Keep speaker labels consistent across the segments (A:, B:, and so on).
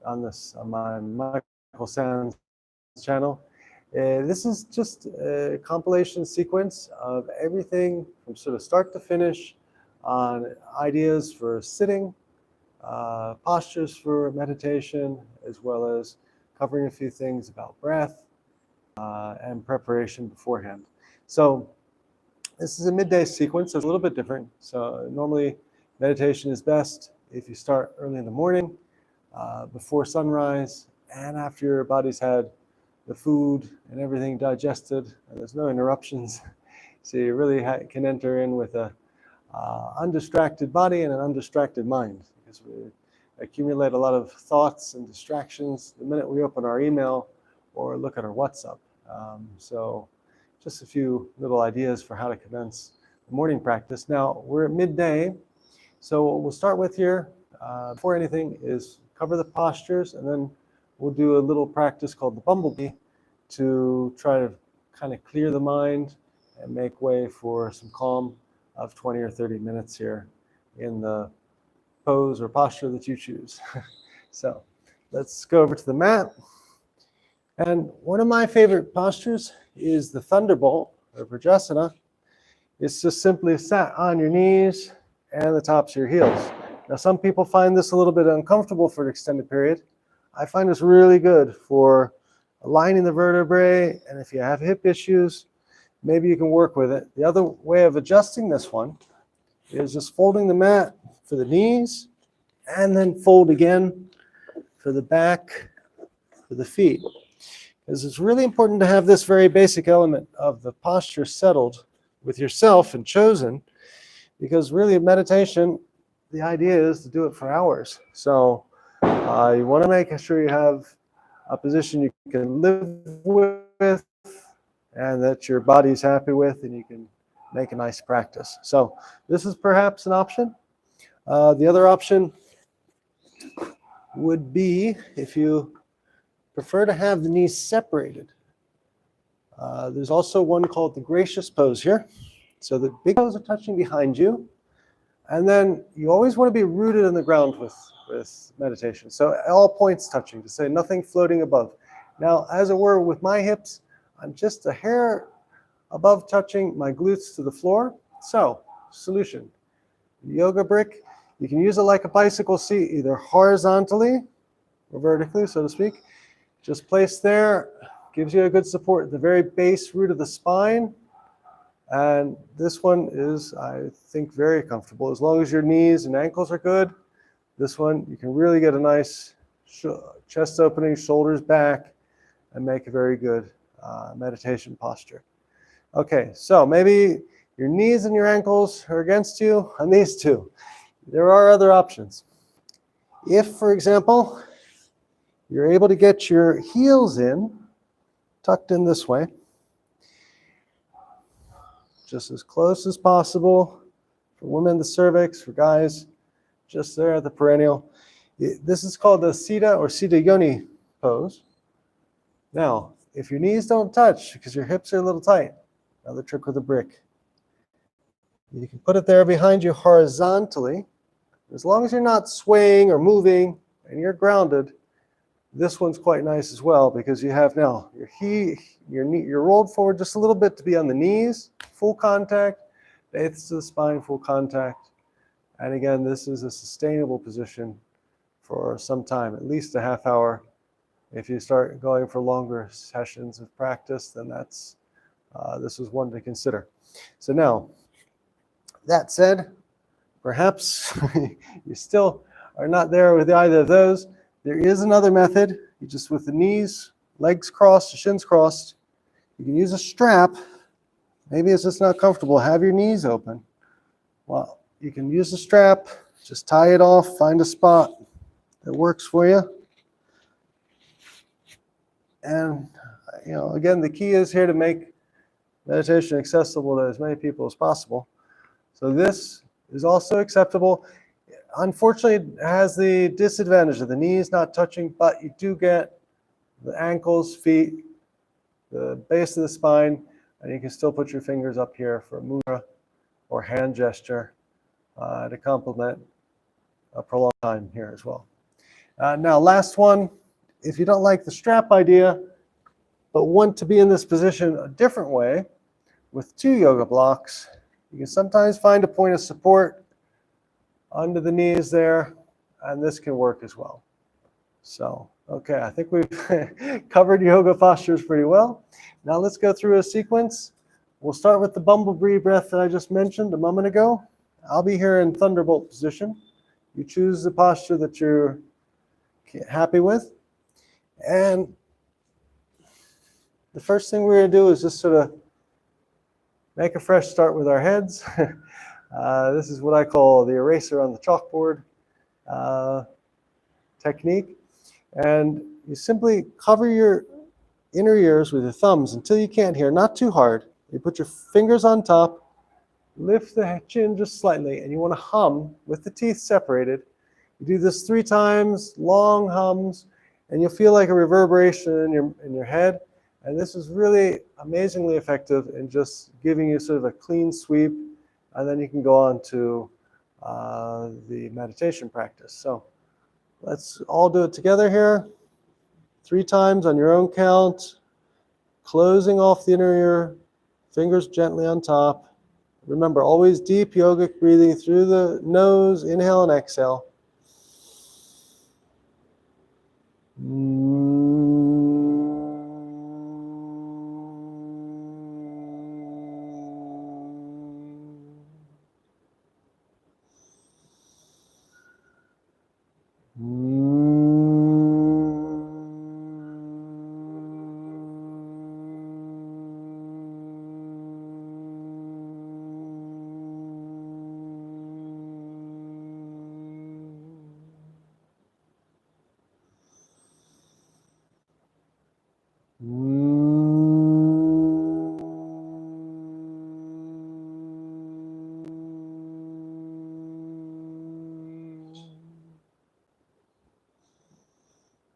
A: on my Michael Sands channel. This is just a compilation sequence of everything from sort of start to finish on ideas for sitting, postures for meditation, as well as covering a few things about breath and preparation beforehand. So this is a midday sequence, so it's a little bit different. So normally meditation is best if you start early in the morning, before sunrise, and after your body's had the food and everything digested, and there's no interruptions. So you really can enter in with a undistracted body and an undistracted mind, because we accumulate a lot of thoughts and distractions the minute we open our email or look at our WhatsApp. So just a few little ideas for how to commence the morning practice. Now, we're at midday, so what we'll start with here, before anything, is cover the postures, and then we'll do a little practice called the bumblebee to try to kind of clear the mind and make way for some calm of 20 or 30 minutes here in the pose or posture that you choose. So let's go over to the mat. And one of my favorite postures is the thunderbolt, or Vrajasana. It's just simply sat on your knees and the tops of your heels. Now, some people find this a little bit uncomfortable for an extended period. I find this really good for aligning the vertebrae, and if you have hip issues, maybe you can work with it. The other way of adjusting this one is just folding the mat for the knees, and then fold again for the back, for the feet. Because it's really important to have this very basic element of the posture settled with yourself and chosen, because really in meditation, the idea is to do it for hours. So you want to make sure you have a position you can live with and that your body's happy with, and you can make a nice practice. So this is perhaps an option. The other option would be if you prefer to have the knees separated. There's also one called the gracious pose here. So the big toes are touching behind you. And then you always want to be rooted in the ground with meditation. So at all points touching, to say nothing floating above. Now, as it were, with my hips, I'm just a hair above touching my glutes to the floor. So, solution. Yoga brick, you can use it like a bicycle seat, either horizontally or vertically, so to speak. Just placed there, gives you a good support at the very base root of the spine. And this one is, I think, very comfortable. As long as your knees and ankles are good, this one, you can really get a nice chest opening, shoulders back, and make a very good meditation posture. Okay, so maybe your knees and your ankles are against you on these two. There are other options. If, for example, you're able to get your heels in, tucked in this way, just as close as possible. For women, the cervix. For guys, just there at the perennial. This is called the Siddha or Siddha Yoni pose. Now, if your knees don't touch because your hips are a little tight, another trick with a brick. You can put it there behind you horizontally. As long as you're not swaying or moving and you're grounded, this one's quite nice as well, because you have now you're rolled forward just a little bit to be on the knees, full contact, base to the spine, full contact. And again, this is a sustainable position for some time, at least a half hour. If you start going for longer sessions of practice, then this is one to consider. So now, that said, perhaps you still are not there with either of those. There is another method. You just, with the knees, legs crossed, shins crossed, you can use a strap. Maybe it's just not comfortable. Have your knees open. Well, you can use the strap, just tie it off, find a spot that works for you. And, again, the key is here to make meditation accessible to as many people as possible. So this is also acceptable. Unfortunately, it has the disadvantage of the knees not touching, but you do get the ankles, feet, the base of the spine, and you can still put your fingers up here for a mudra or hand gesture to complement a prolonged time here as well. Now, last one, if you don't like the strap idea, but want to be in this position a different way with 2 yoga blocks, you can sometimes find a point of support under the knees there, and this can work as well. So, okay, I think we've covered yoga postures pretty well. Now let's go through a sequence. We'll start with the bumblebee breath that I just mentioned a moment ago. I'll be here in thunderbolt position. You choose the posture that you're happy with. And the first thing we're going to do is just sort of make a fresh start with our heads. This is what I call the eraser on the chalkboard technique. And you simply cover your inner ears with your thumbs until you can't hear, not too hard. You put your fingers on top, lift the chin just slightly, and you want to hum with the teeth separated. You do this 3 times, long hums, and you'll feel like a reverberation in your head. And this is really amazingly effective in just giving you sort of a clean sweep, and then you can go on to the meditation practice. So let's all do it together here. 3 times on your own count, closing off the inner ear, fingers gently on top. Remember, always deep yogic breathing through the nose, inhale and exhale.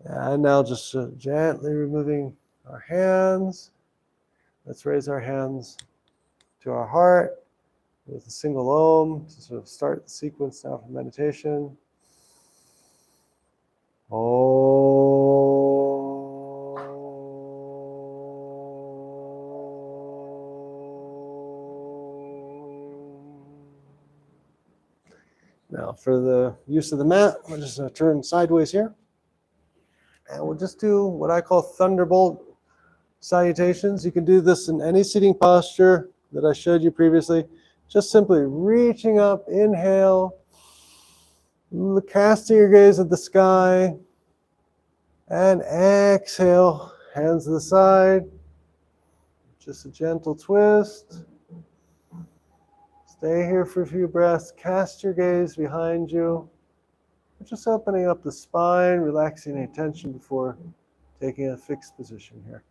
A: And now just gently removing our hands. Let's raise our hands to our heart with a single Om to sort of start the sequence now for meditation. Now for the use of the mat, I'll just turn sideways here. And we'll just do what I call thunderbolt salutations. You can do this in any seating posture that I showed you previously. Just simply reaching up, inhale, casting your gaze at the sky, and exhale, hands to the side. Just a gentle twist. Stay here for a few breaths. Cast your gaze behind you. Just opening up the spine, relaxing any tension before taking a fixed position here.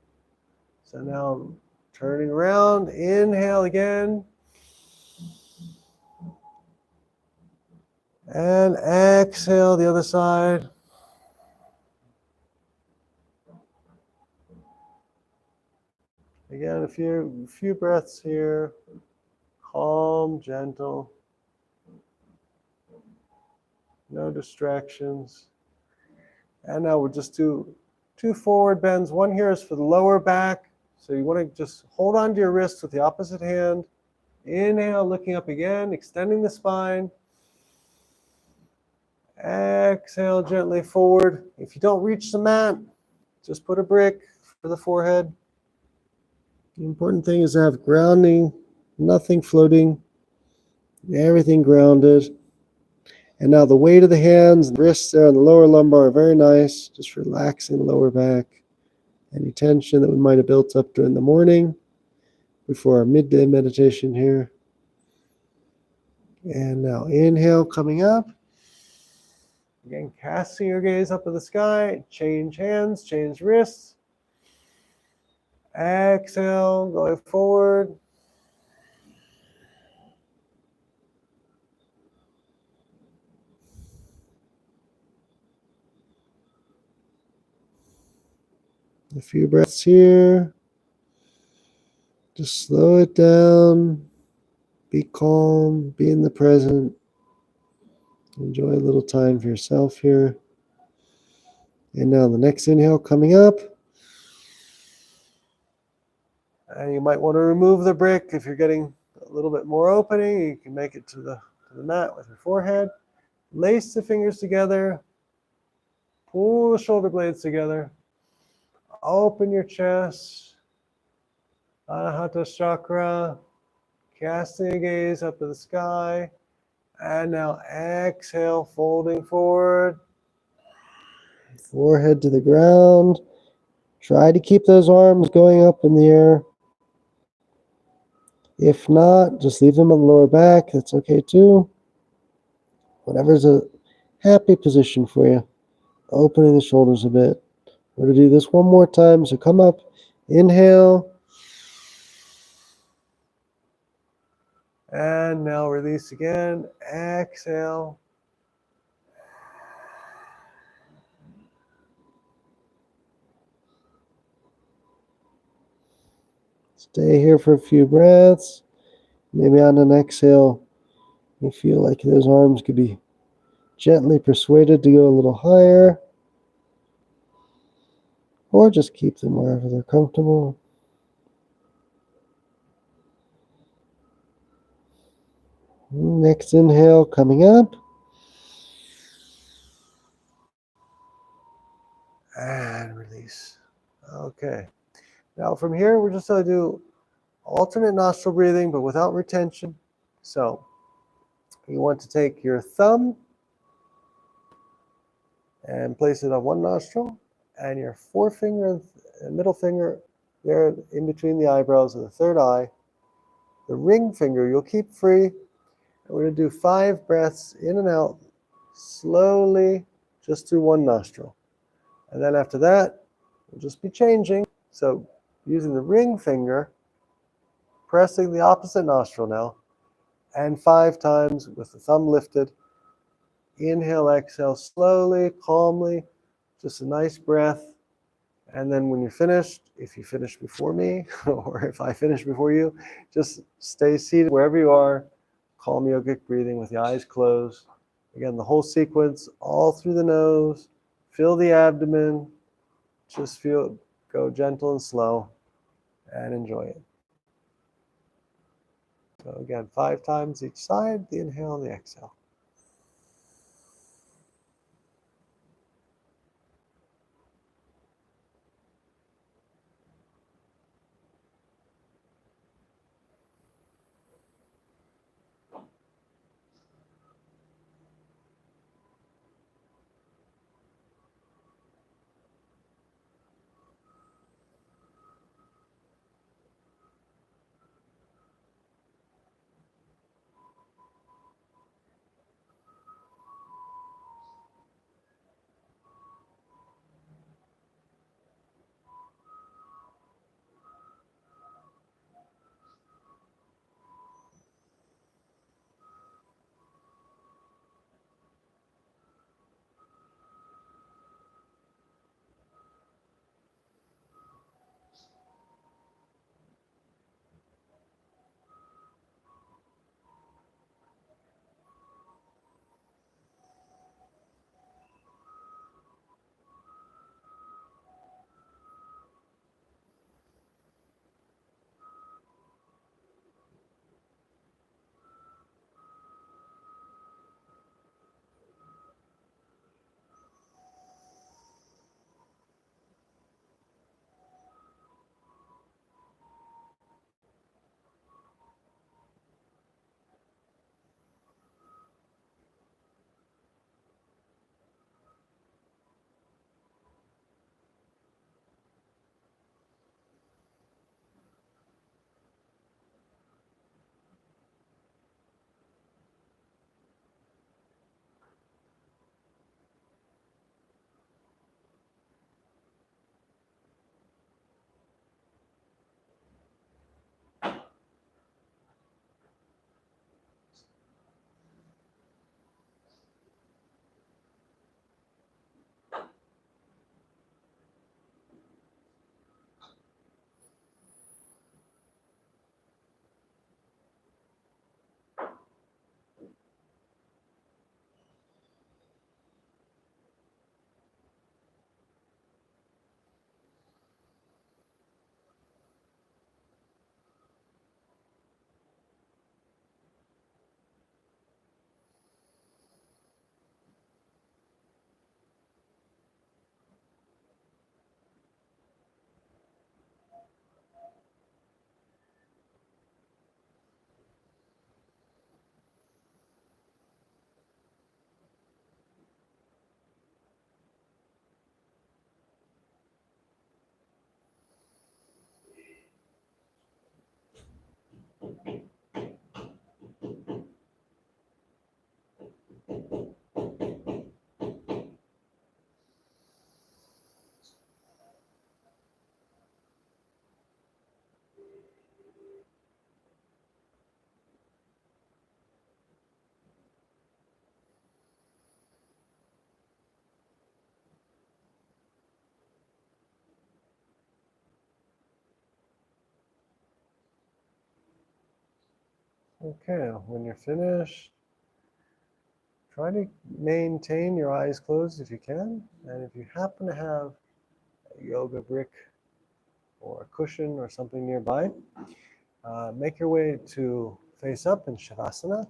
A: So now turning around, inhale again. And exhale the other side. Again, a few breaths here. Calm, gentle. No distractions. And now we'll just do 2 forward bends. One here is for the lower back. So you want to just hold on to your wrists with the opposite hand. Inhale, looking up again, extending the spine. Exhale gently forward. If you don't reach the mat, just put a brick for the forehead. The important thing is to have grounding, nothing floating, everything grounded. And now the weight of the hands and wrists there on the lower lumbar are very nice. Just relaxing the lower back. Any tension that we might have built up during the morning before our midday meditation here. And now inhale, coming up. Again, casting your gaze up at the sky. Change hands, change wrists. Exhale, going forward. A few breaths here. Just slow it down. Be calm. Be in the present. Enjoy a little time for yourself here. And now the next inhale coming up. And you might want to remove the brick if you're getting a little bit more opening. You can make it to the mat with your forehead. Lace the fingers together. Pull the shoulder blades together. Open your chest. Anahata chakra. Casting a gaze up to the sky. And now exhale, folding forward. Forehead to the ground. Try to keep those arms going up in the air. If not, just leave them on the lower back. That's okay too. Whatever's a happy position for you. Opening the shoulders a bit. We're going to do this one more time. So come up, inhale. And now release again. Exhale. Stay here for a few breaths. Maybe on an exhale, you feel like those arms could be gently persuaded to go a little higher. Or just keep them wherever they're comfortable. Next inhale coming up. And release. Okay. Now from here, we're just going to do alternate nostril breathing, but without retention. So you want to take your thumb and place it on one nostril, and your forefinger and middle finger there in between the eyebrows of the third eye. The ring finger you'll keep free. And we're going to do 5 breaths in and out slowly, just through one nostril. And then after that, we'll just be changing. So using the ring finger, pressing the opposite nostril now, and 5 times with the thumb lifted. Inhale, exhale, slowly, calmly, just a nice breath. And then when you're finished, if you finish before me, or if I finish before you, just stay seated wherever you are. Calm yogic breathing with the eyes closed. Again, the whole sequence, all through the nose. Fill the abdomen. Just go gentle and slow, and enjoy it. So again, 5 times each side, the inhale and the exhale. Okay, when you're finished, try to maintain your eyes closed if you can. And if you happen to have a yoga brick or a cushion or something nearby, make your way to face up in Shavasana.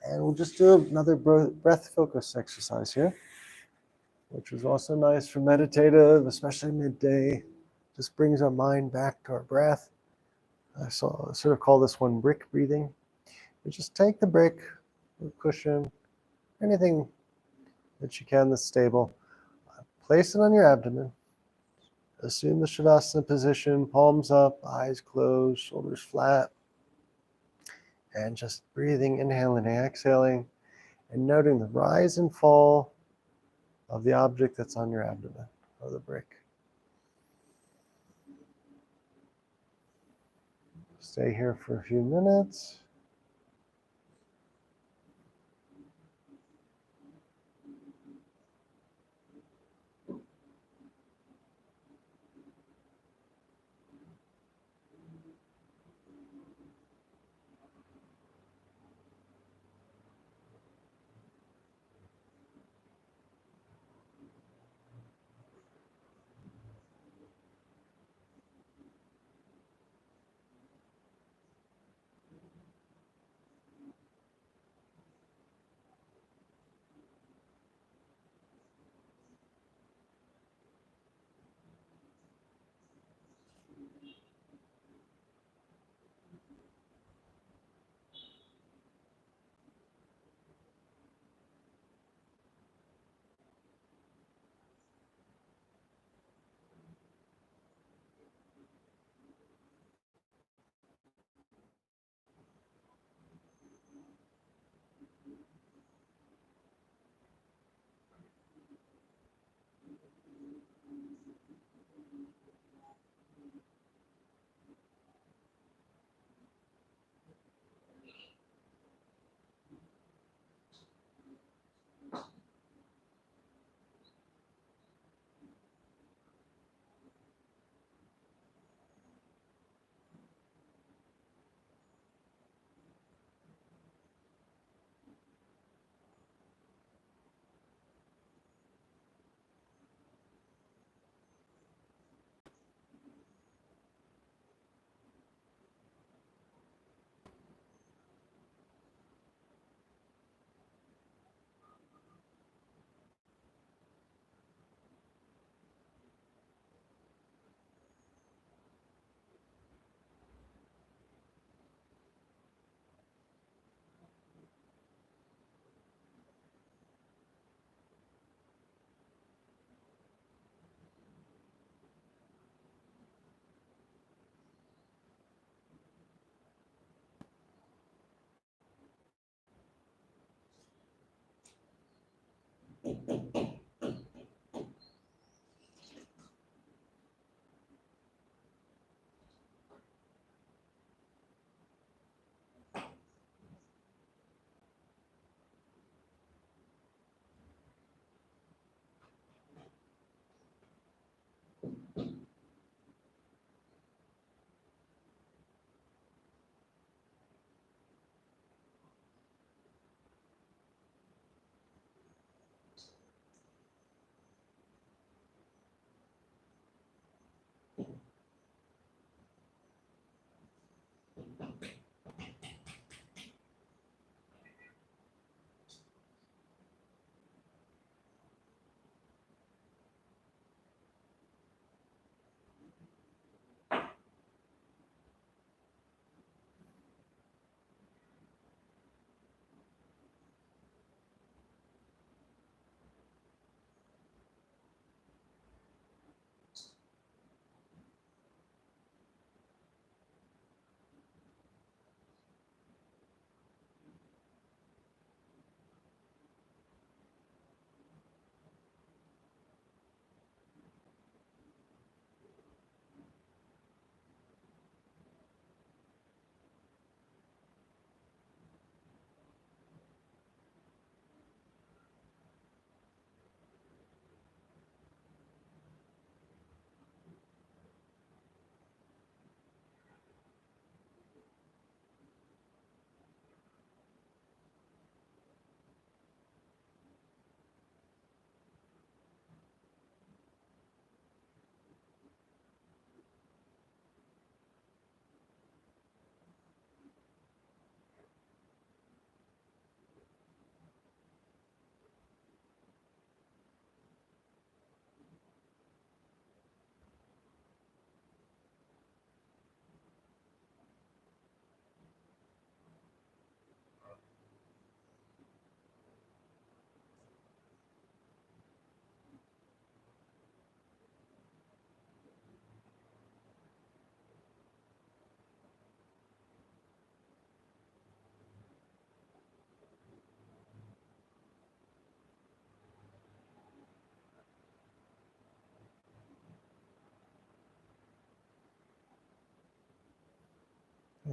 A: And we'll just do another breath focus exercise here, which is also nice for meditative, especially midday. Just brings our mind back to our breath. I sort of call this one brick breathing. You just take the brick or cushion, anything that you can that's stable, place it on your abdomen. Assume the Shavasana position, palms up, eyes closed, shoulders flat, and just breathing, inhaling and exhaling, and noting the rise and fall of the object that's on your abdomen, or the brick. Stay here for a few minutes.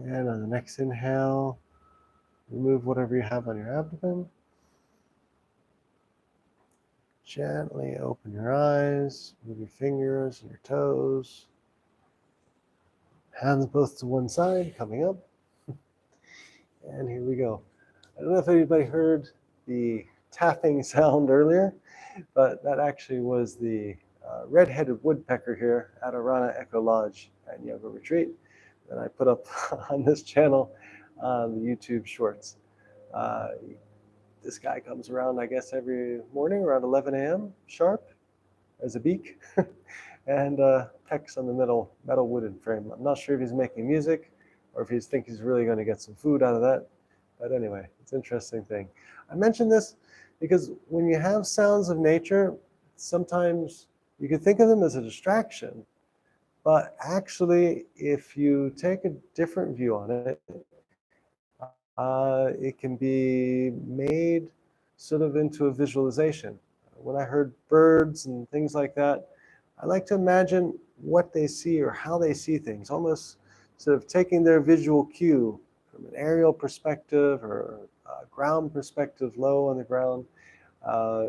A: And on the next inhale, remove whatever you have on your abdomen. Gently open your eyes, move your fingers and your toes. Hands both to one side, coming up. And here we go. I don't know if anybody heard the tapping sound earlier, but that actually was the red-headed woodpecker here at Arana Echo Lodge and Yoga Retreat that I put up on this channel on the YouTube Shorts. This guy comes around, I guess, every morning around 11 a.m. sharp as a beak and pecks on the metal wooden frame. I'm not sure if he's making music or if he thinks he's really going to get some food out of that. But anyway, it's an interesting thing. I mention this because when you have sounds of nature, sometimes you can think of them as a distraction. But actually, if you take a different view on it, it can be made sort of into a visualization. When I heard birds and things like that, I like to imagine what they see or how they see things, almost sort of taking their visual cue from an aerial perspective or a ground perspective, low on the ground.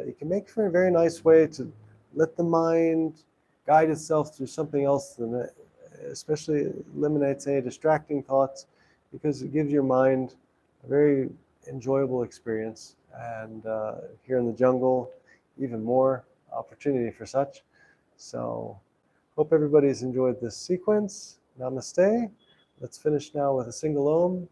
A: It can make for a very nice way to let the mind guide itself through something else, especially eliminates any distracting thoughts, because it gives your mind a very enjoyable experience. And here in the jungle, even more opportunity for such. So hope everybody's enjoyed this sequence. Namaste. Let's finish now with a single Om.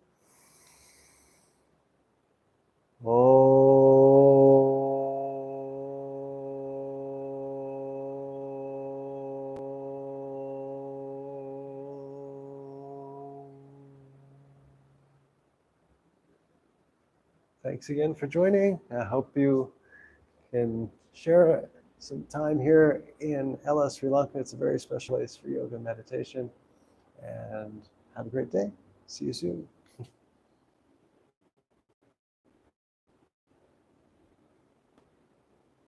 A: Thanks again for joining. I hope you can share some time here in Ella, Sri Lanka. It's a very special place for yoga and meditation. And have a great day. See you soon.